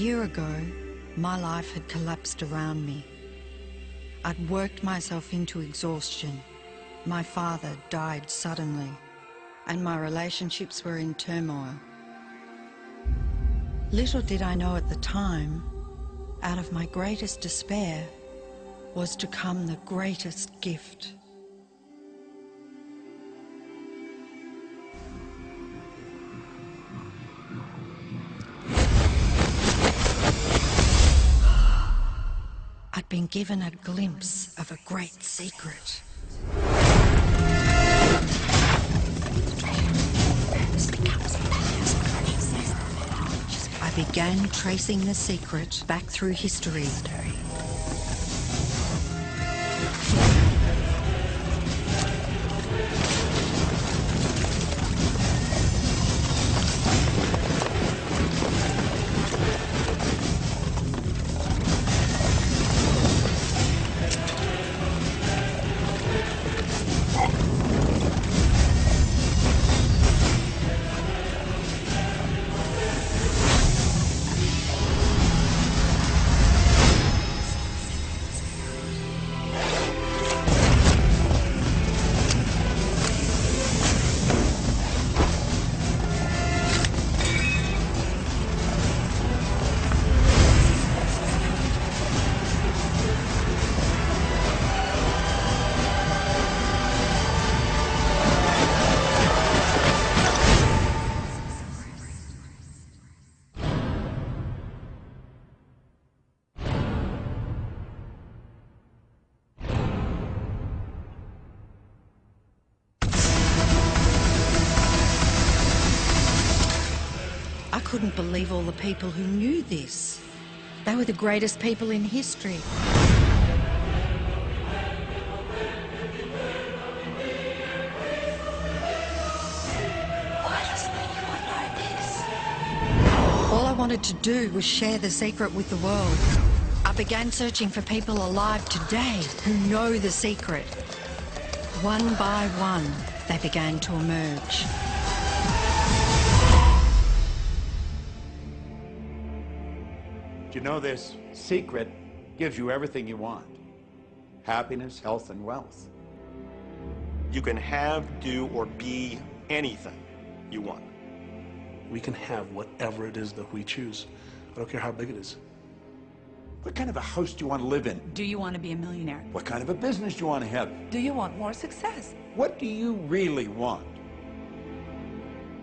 year ago, my life had collapsed around me. I'd worked myself into exhaustion. My father died suddenly, and my relationships were in turmoil. Little did I know at the time, out of my greatest despair was to come the greatest gift. I'd been given a glimpse of a great secret. I began tracing the secret back through history. I couldn't believe all the people who knew this. They were the greatest people in history. Why doesn't anyone know this? All I wanted to do was share the secret with the world. I began searching for people alive today who know the secret. One by one, they began to emerge. You know, this secret gives you everything you want. Happiness, health, and wealth. You can have, do, or be anything you want. We can have whatever it is that we choose. I don't care how big it is. What kind of a house do you want to live in? Do you want to be a millionaire? What kind of a business do you want to have? Do you want more success? What do you really want?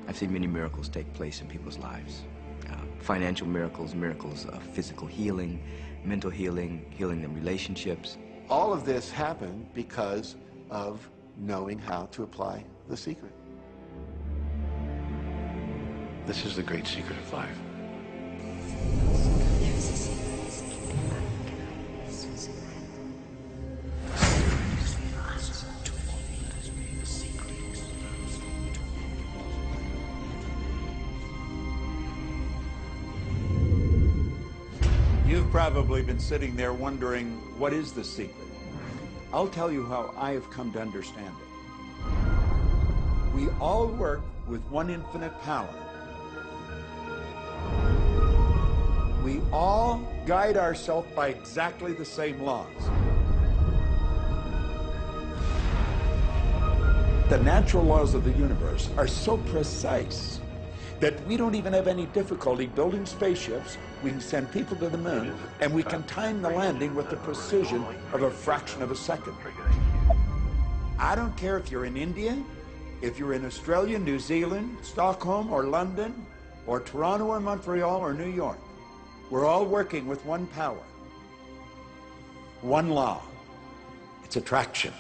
I've seen many miracles take place in people's lives. Financial miracles, miracles of physical healing, mental healing, healing in relationships. All of this happened because of knowing how to apply the secret. This is the great secret of life. You've probably been sitting there wondering, what is the secret? I'll tell you how I have come to understand it. We all work with one infinite power. We all guide ourselves by exactly the same laws. The natural laws of the universe are so precise that we don't even have any difficulty building spaceships. We can send people to the moon, and we can time the landing with the precision of a fraction of a second. I don't care if you're in India, if you're in Australia, New Zealand, Stockholm, or London, or Toronto, or Montreal, or New York. We're all working with one power, one law. It's attraction.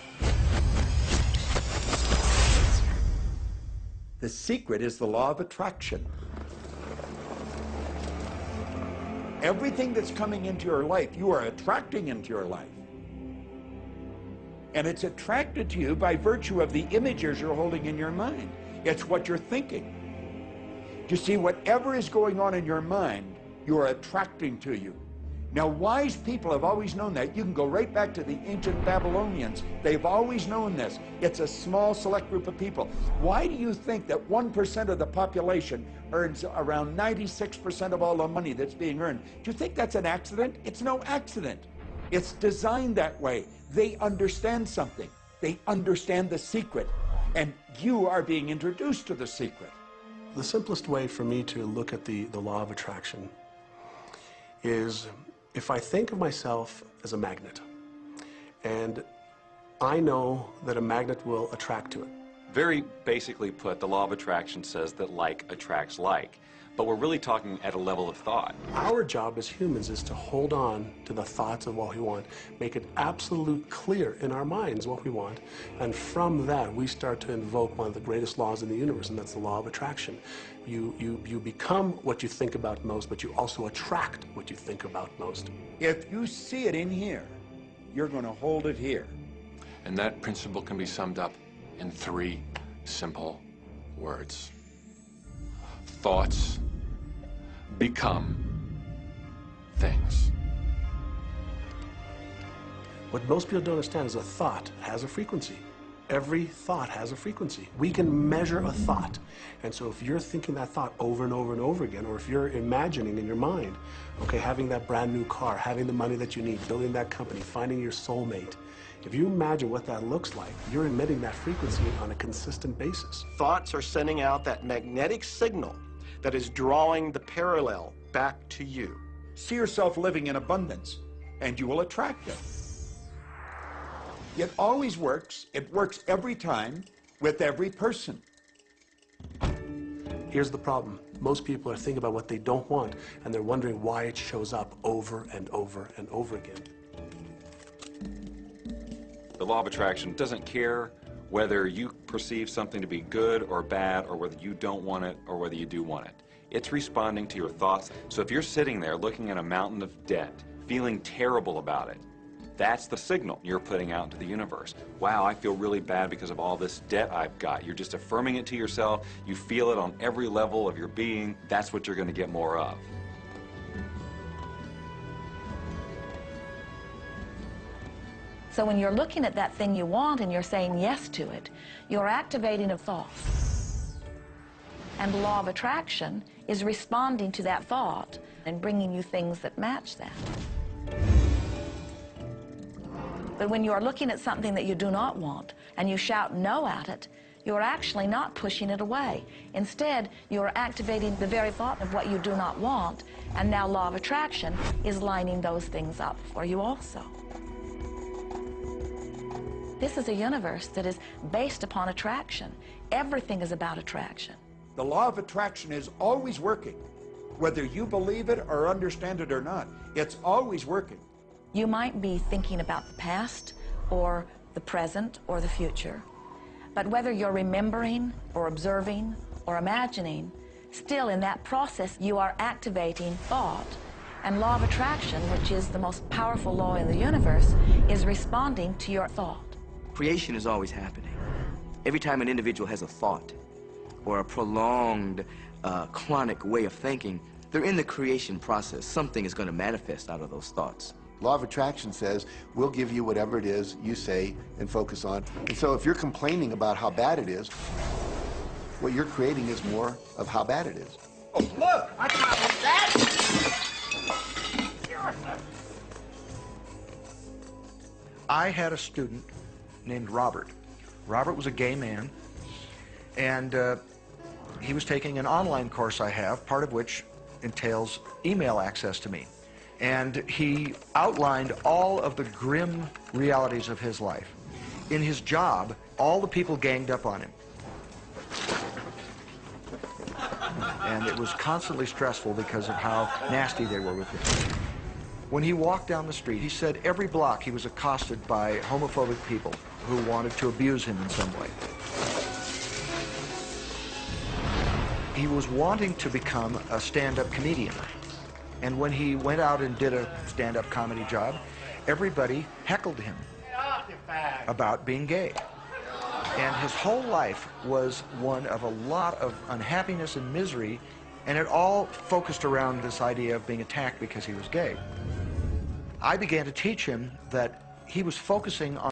The secret is the law of attraction. Everything that's coming into your life, you are attracting into your life. And it's attracted to you by virtue of the images you're holding in your mind. It's what you're thinking. You see, whatever is going on in your mind, you are attracting to you. Now, wise people have always known that. You can go right back to the ancient Babylonians. They've always known this. It's a small, select group of people. Why do you think that 1% of the population earns around 96% of all the money that's being earned? Do you think that's an accident? It's no accident. It's designed that way. They understand something. They understand the secret. And you are being introduced to the secret. The simplest way for me to look at the law of attraction is if I think of myself as a magnet, and I know that a magnet will attract to it. Very basically put, the law of attraction says that like attracts like. But we're really talking at a level of thought. Our job as humans is to hold on to the thoughts of what we want, make it absolutely clear in our minds what we want, and from that we start to invoke one of the greatest laws in the universe, and that's the law of attraction. You become what you think about most, but you also attract what you think about most. If you see it in here, you're going to hold it here. And that principle can be summed up in 3 simple words. Thoughts become things. What most people don't understand is a thought has a frequency. Every thought has a frequency. We can measure a thought. And so if you're thinking that thought over and over and over again, or if you're imagining in your mind, okay, having that brand new car, having the money that you need, building that company, finding your soulmate, if you imagine what that looks like, you're emitting that frequency on a consistent basis. Thoughts are sending out that magnetic signal that is drawing the parallel back to you. See yourself living in abundance, and you will attract it. It always works. It works every time with every person. Here's the problem. Most people are thinking about what they don't want, and they're wondering why it shows up over and over and over again. The law of attraction doesn't care whether you perceive something to be good or bad, or whether you don't want it or whether you do want it. It's responding to your thoughts. So if you're sitting there looking at a mountain of debt, feeling terrible about it, that's the signal you're putting out into the universe. Wow, I feel really bad because of all this debt I've got. You're just affirming it to yourself. You feel it on every level of your being. That's what you're going to get more of. So when you're looking at that thing you want and you're saying yes to it, you're activating a thought. And the law of attraction is responding to that thought and bringing you things that match that. But when you're looking at something that you do not want and you shout no at it, you're actually not pushing it away. Instead, you're activating the very thought of what you do not want, and now law of attraction is lining those things up for you also. This is a universe that is based upon attraction. Everything is about attraction. The law of attraction is always working. Whether you believe it or understand it or not, it's always working. You might be thinking about the past or the present or the future, but whether you're remembering or observing or imagining, still in that process you are activating thought, and law of attraction, which is the most powerful law in the universe, is responding to your thought. Creation is always happening. Every time an individual has a thought or a prolonged, chronic way of thinking, they're in the creation process. Something is going to manifest out of those thoughts. Law of attraction says, we'll give you whatever it is you say and focus on. And so if you're complaining about how bad it is, what you're creating is more of how bad it is. Oh, look! I got that! I had a student named Robert. Robert was a gay man, and he was taking an online course I have, part of which entails email access to me. And he outlined all of the grim realities of his life. In his job, all the people ganged up on him. And it was constantly stressful because of how nasty they were with him. When he walked down the street, he said every block he was accosted by homophobic people who wanted to abuse him in some way. He was wanting to become a stand-up comedian. And when he went out and did a stand-up comedy job, everybody heckled him about being gay. And his whole life was one of a lot of unhappiness and misery, and it all focused around this idea of being attacked because he was gay. I began to teach him that he was focusing on